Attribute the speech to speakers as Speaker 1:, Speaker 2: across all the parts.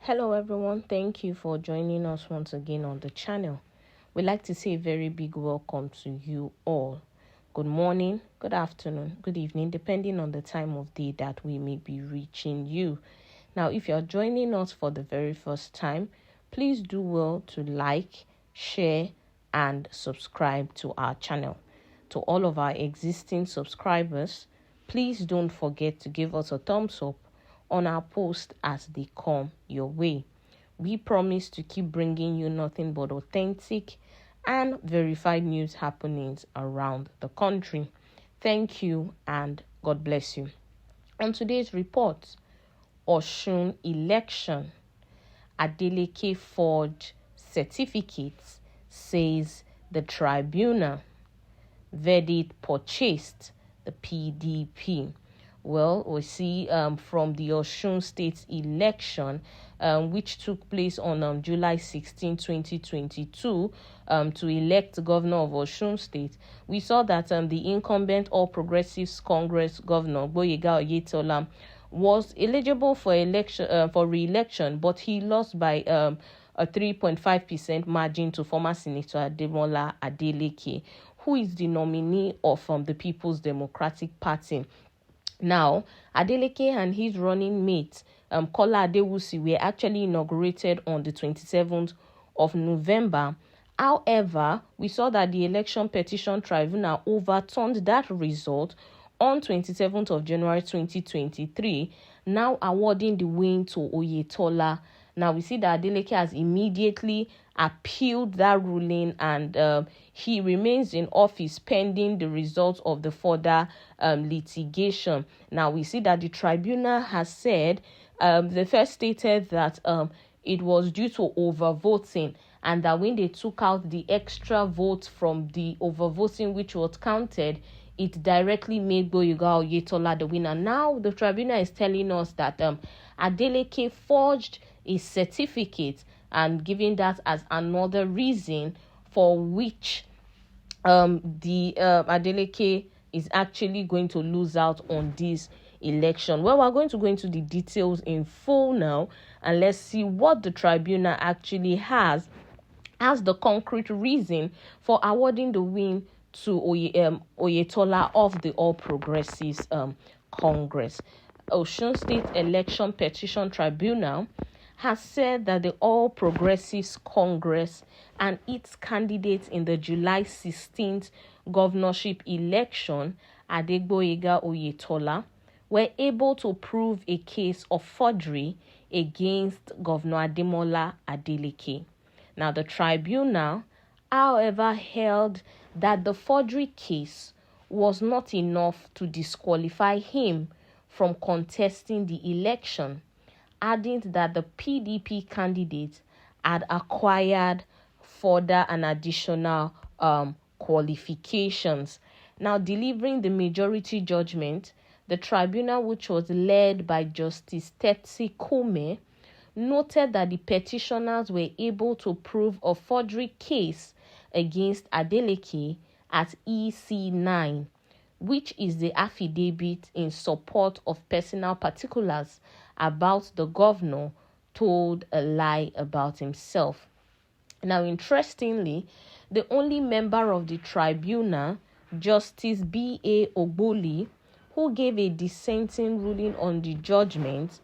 Speaker 1: Hello everyone, thank you for joining us once again on the channel. We'd like to say a very big welcome to you all. Good morning, good afternoon, good evening, depending on the time of day that we may be reaching you. Now, if you're joining us for the very first time, please do well to like, share, and subscribe to our channel. To all of our existing subscribers, please don't forget to give us a thumbs up on our posts as they come your way. We promise to keep bringing you nothing but authentic and verified news happenings around the country. Thank you and God bless you. On today's report, OSUN election, Adeleke forged certificates, says the tribunal. Verdict purchased the PDP. Well, we see from the Osun State election, which took place on July 16, 2022, to elect governor of Osun State, we saw that the incumbent All Progressives Congress governor, Gboyega Oyetola, was eligible for re-election, but he lost by a 3.5% margin to former Senator Adeleke, who is the nominee of the People's Democratic Party. Now, Adeleke and his running mate, Kola Adewusi, were actually inaugurated on the 27th of November. However, we saw that the Election Petition Tribunal overturned that result on 27th of January 2023, now awarding the win to Oyetola. Now, we see that Adeleke has immediately appealed that ruling, and he remains in office pending the results of the further litigation. Now, we see that the tribunal has said, they first stated that it was due to overvoting, and that when they took out the extra votes from the overvoting which was counted, it directly made Gboyega Oyetola the winner. Now, the tribunal is telling us that Adeleke forged a certificate and giving that as another reason for which the Adeleke is actually going to lose out on this election. Well, we're going to go into the details in full now, and let's see what the tribunal actually has as the concrete reason for awarding the win to Oyetola of the All Progressives Congress. Osun State Election Petition Tribunal has said that the All Progressives Congress and its candidates in the July 16th governorship election, Adegboyega Oyetola, were able to prove a case of forgery against Governor Ademola Adeleke. Now, the tribunal, however, held that the forgery case was not enough to disqualify him from contesting the election, adding that the PDP candidate had acquired further and additional qualifications. Now, delivering the majority judgment, the tribunal, which was led by Justice Tetsi Kume, noted that the petitioners were able to prove a forgery case against Adeleke at EC9, which is the affidavit in support of personal particulars about the governor told a lie about himself. Now, interestingly, the only member of the tribunal, Justice B.A. Ogboli, who gave a dissenting ruling on the judgment,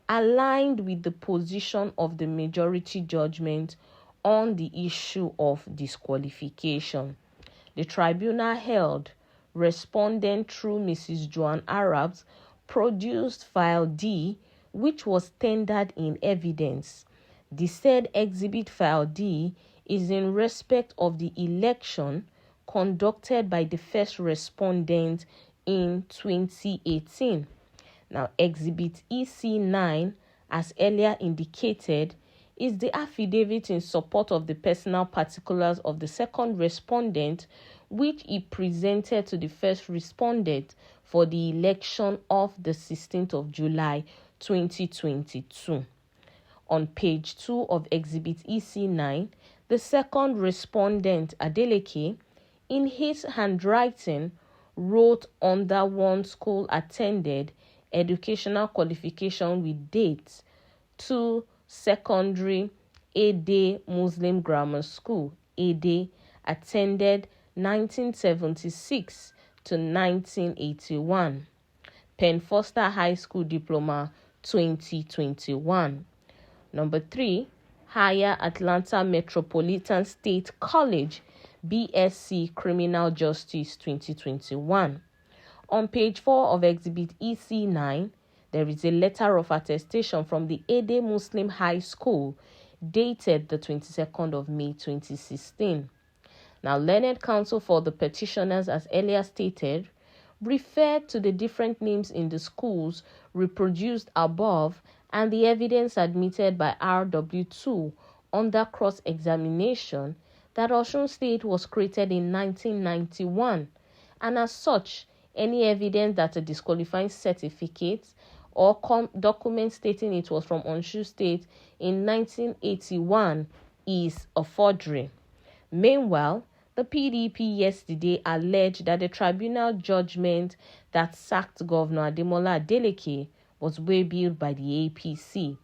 Speaker 1: aligned with the position of the majority judgment on the issue of disqualification. The tribunal held respondent through Mrs. Joan Arabs produced File D, which was tendered in evidence. The said Exhibit File D is in respect of the election conducted by the first respondent in 2018. Now, Exhibit EC9, as earlier indicated, is the affidavit in support of the personal particulars of the second respondent, which he presented to the first respondent for the election of the 16th of July 2022. On page 2 of Exhibit EC9, the second respondent, Adeleke, in his handwriting, wrote under one school attended educational qualification with dates 2 Secondary, Ade Muslim Grammar School, Ade, attended 1976 to 1981. Penn Foster High School Diploma 2021. Number 3, Higher Atlanta Metropolitan State College, BSc Criminal Justice 2021. On page 4 of Exhibit EC9, there is a letter of attestation from the Ade Muslim High School dated the 22nd of May 2016. Now, learned counsel for the petitioners, as earlier stated, referred to the different names in the schools reproduced above and the evidence admitted by RW2 under cross-examination that OSUN State was created in 1991, and as such, any evidence that a disqualifying certificate or document stating it was from OSUN State in 1981 is a forgery. Meanwhile, the PDP yesterday alleged that the tribunal judgment that sacked Governor Adeleke was waybilled by the APC.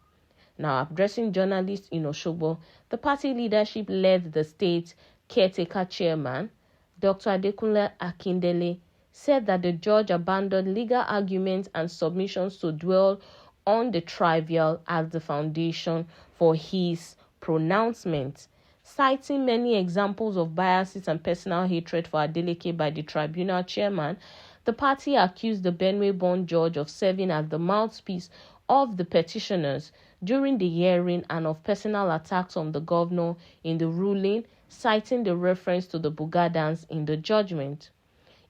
Speaker 1: Now, addressing journalists in Osogbo, the party leadership led the state caretaker chairman, Dr. Adekunle Akindele, said that the judge abandoned legal arguments and submissions to dwell on the trivial as the foundation for his pronouncement. Citing many examples of biases and personal hatred for Adeleke by the tribunal chairman, the party accused the Benue-born judge of serving as the mouthpiece of the petitioners during the hearing and of personal attacks on the governor in the ruling, citing the reference to the Bugadans in the judgment.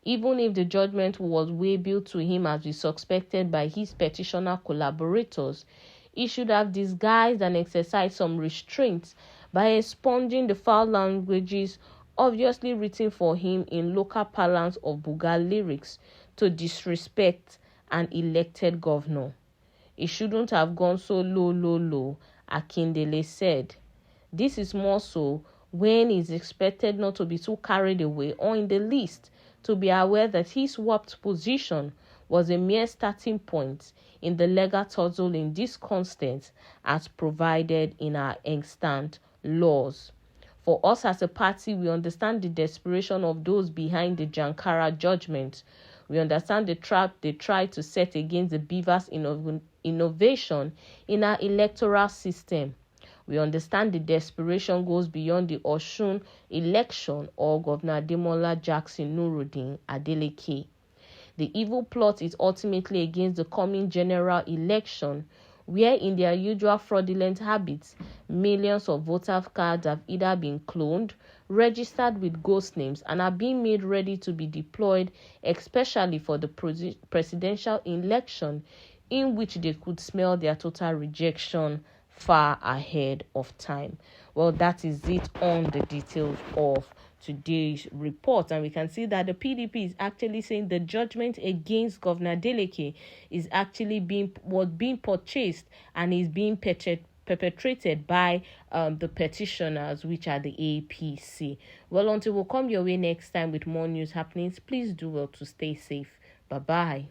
Speaker 1: Even if the judgment was waybilled to him as we suspected by his petitioner collaborators, he should have disguised and exercised some restraints by expunging the foul languages obviously written for him in local parlance of Buga lyrics to disrespect an elected governor. It shouldn't have gone so low, Akindele said. This is more so when he is expected not to be too carried away or in the least to be aware that his warped position was a mere starting point in the legal tussle in this constant as provided in our extant laws. For us as a party, we understand the desperation of those behind the Jankara judgment. We understand the trap they try to set against the beavers' innovation in our electoral system. We understand the desperation goes beyond the OSUN election or Governor Ademola Jackson Nuruddin Adeleke. The evil plot is ultimately against the coming general election, where in their usual fraudulent habits, millions of voter cards have either been cloned, registered with ghost names, and are being made ready to be deployed, especially for the presidential election, in which they could smell their total rejection far ahead of time. Well, that is it on the details of today's report, and we can see that the PDP is actually saying the judgment against Governor Adeleke is actually being purchased and is being perpetrated by the petitioners, which are the APC. Well, until we'll come your way next time with more news happenings, please do well to stay safe. Bye-bye.